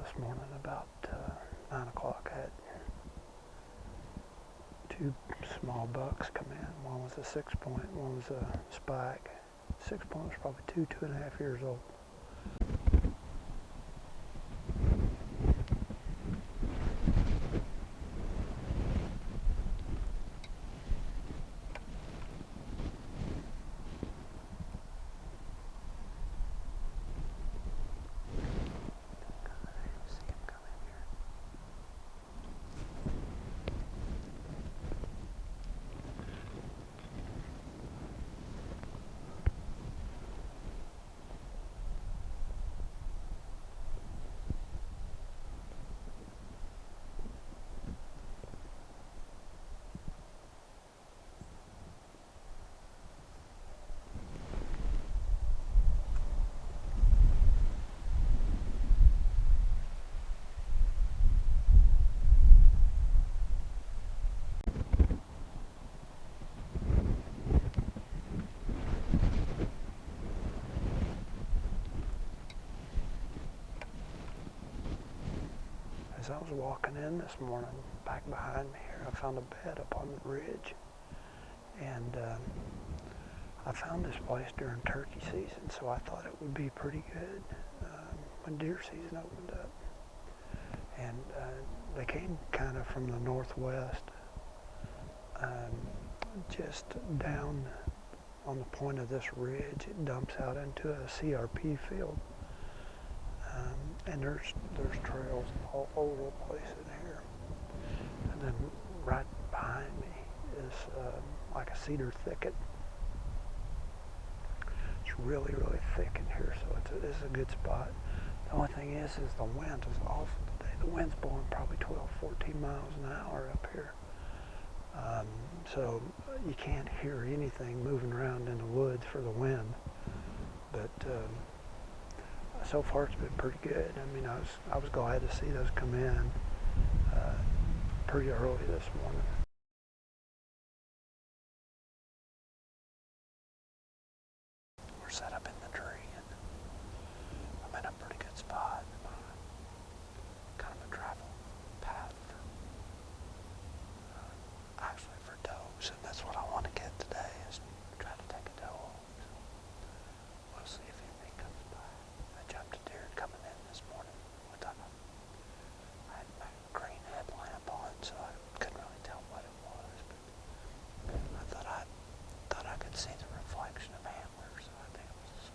this morning about 9 o'clock. I had two small bucks come in. One was a 6-point, one was a spike. 6-point was probably 2.5 years old. As I was walking in this morning, back behind me here, I found a bed up on the ridge. And I found this place during turkey season, so I thought it would be pretty good when deer season opened up. And they came kind of from the northwest, just down on the point of this ridge. It dumps out into a CRP field. And there's trails all over the place in here. And then right behind me is like a cedar thicket. It's really, really thick in here, so it's a good spot. The only thing is the wind is awful today. The wind's blowing probably 12, 14 miles an hour up here. So you can't hear anything moving around in the woods for the wind. But so far it's been pretty good. I mean, I was glad to see those come in pretty early this morning. We're set up in the tree, and I'm in a pretty good spot. Kind of a travel path actually for does, and that's what I want to get today, is try to take a doe. So we'll see if anything comes by. I jumped a deer coming in this morning with I had my green headlamp on, so I couldn't really tell what it was, but I thought I could see the reflection of antlers, so I think it was a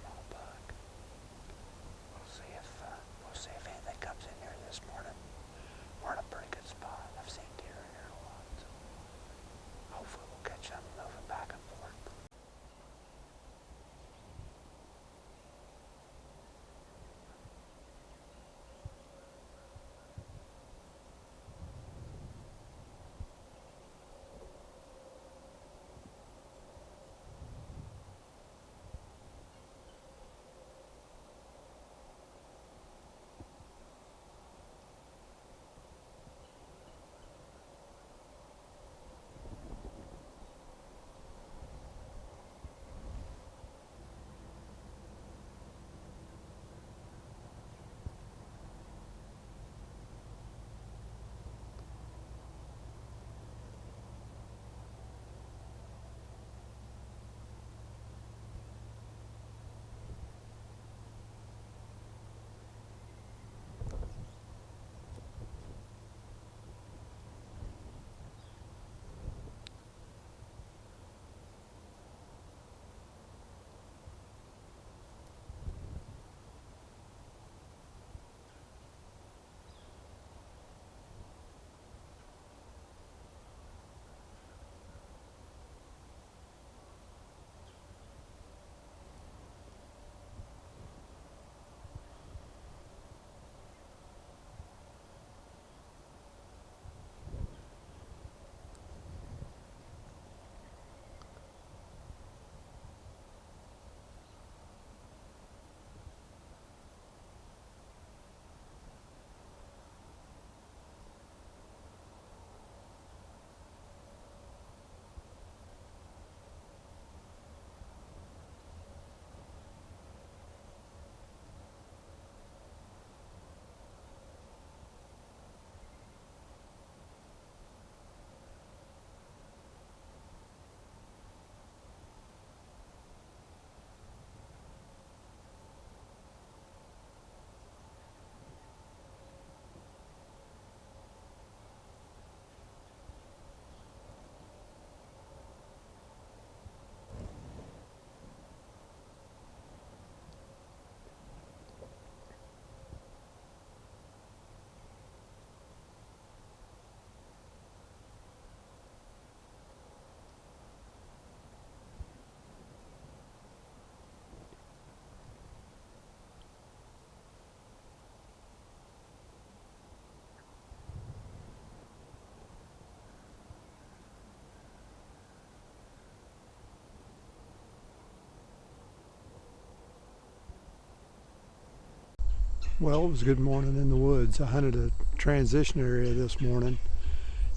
Well, it was a good morning in the woods. I hunted a transition area this morning,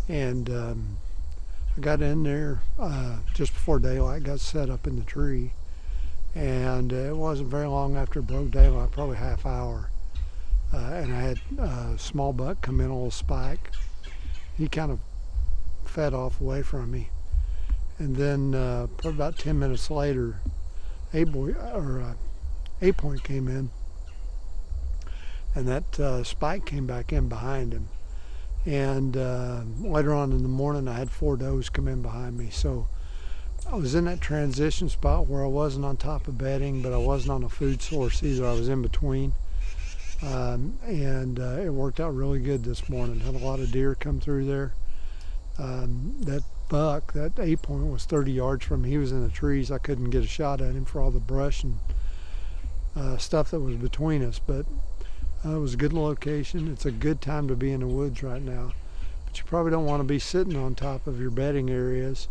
and I got in there just before daylight, got set up in the tree, and it wasn't very long after it broke daylight, probably half hour, and I had a small buck come in on a little spike. He kind of fed off away from me, and then probably about 10 minutes later, 8-point came in, and that spike came back in behind him. And later on in the morning, I had 4 does come in behind me. So I was in that transition spot where I wasn't on top of bedding, but I wasn't on a food source either. I was in between. It worked out really good this morning. Had a lot of deer come through there. That buck, that 8-point, was 30 yards from me. He was in the trees. I couldn't get a shot at him for all the brush and stuff that was between us, but it was a good location. It's a good time to be in the woods right now, but you probably don't want to be sitting on top of your bedding areas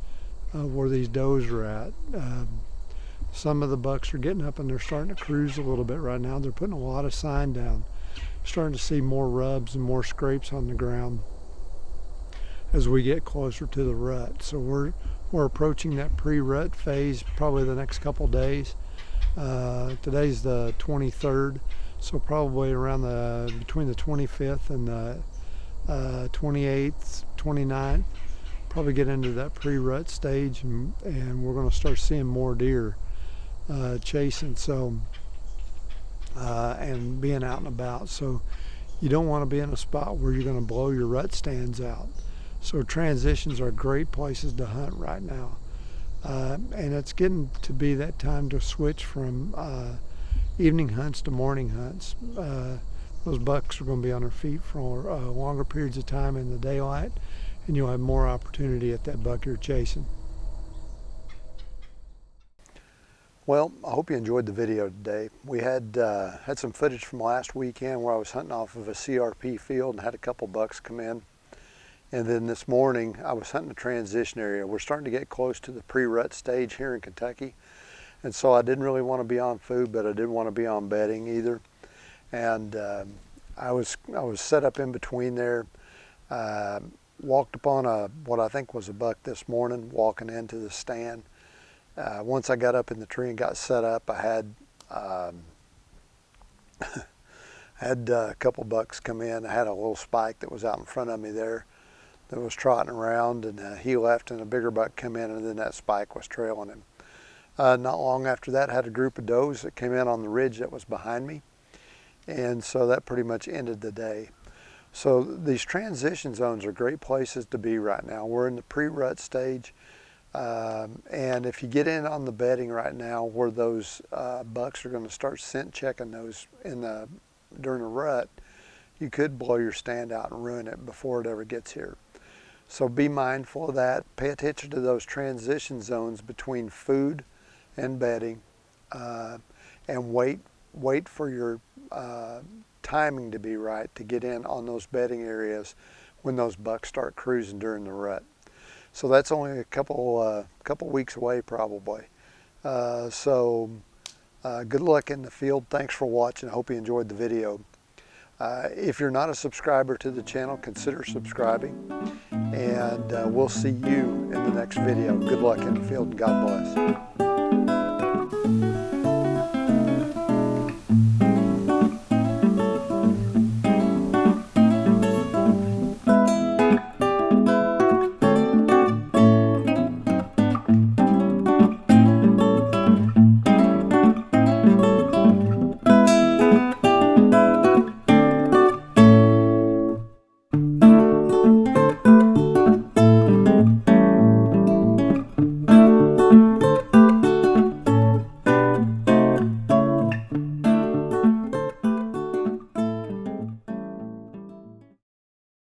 where these does are at. Some of the bucks are getting up and they're starting to cruise a little bit right now. They're putting a lot of sign down. Starting to see more rubs and more scrapes on the ground as we get closer to the rut. So we're approaching that pre-rut phase probably the next couple days. Today's the 23rd, so probably around between the 25th and the 28th, 29th, probably get into that pre-rut stage, and we're going to start seeing more deer chasing, so and being out and about. So you don't want to be in a spot where you're going to blow your rut stands out. So transitions are great places to hunt right now. And it's getting to be that time to switch from evening hunts to morning hunts. Those bucks are going to be on their feet for longer periods of time in the daylight, and you'll have more opportunity at that buck you're chasing. Well, I hope you enjoyed the video today. We had some footage from last weekend where I was hunting off of a CRP field and had a couple bucks come in. And then this morning I was hunting a transition area. We're starting to get close to the pre-rut stage here in Kentucky. And so I didn't really want to be on food, but I didn't want to be on bedding either. And I was set up in between there. Walked upon what I think was a buck this morning, walking into the stand. Once I got up in the tree and got set up, I had a couple bucks come in. I had a little spike that was out in front of me there that was trotting around, and he left and a bigger buck come in, and then that spike was trailing him. Not long after that, I had a group of does that came in on the ridge that was behind me, and so that pretty much ended the day. So these transition zones are great places to be right now. We're in the pre-rut stage, and if you get in on the bedding right now where those bucks are going to start scent checking those during the rut, you could blow your stand out and ruin it before it ever gets here. So be mindful of that. Pay attention to those transition zones between food and bedding, and wait for your timing to be right to get in on those bedding areas when those bucks start cruising during the rut. So that's only a couple weeks away probably. Good luck in the field. Thanks for watching. I hope you enjoyed the video. If you're not a subscriber to the channel, consider subscribing, and we'll see you in the next video. Good luck in the field, and God bless.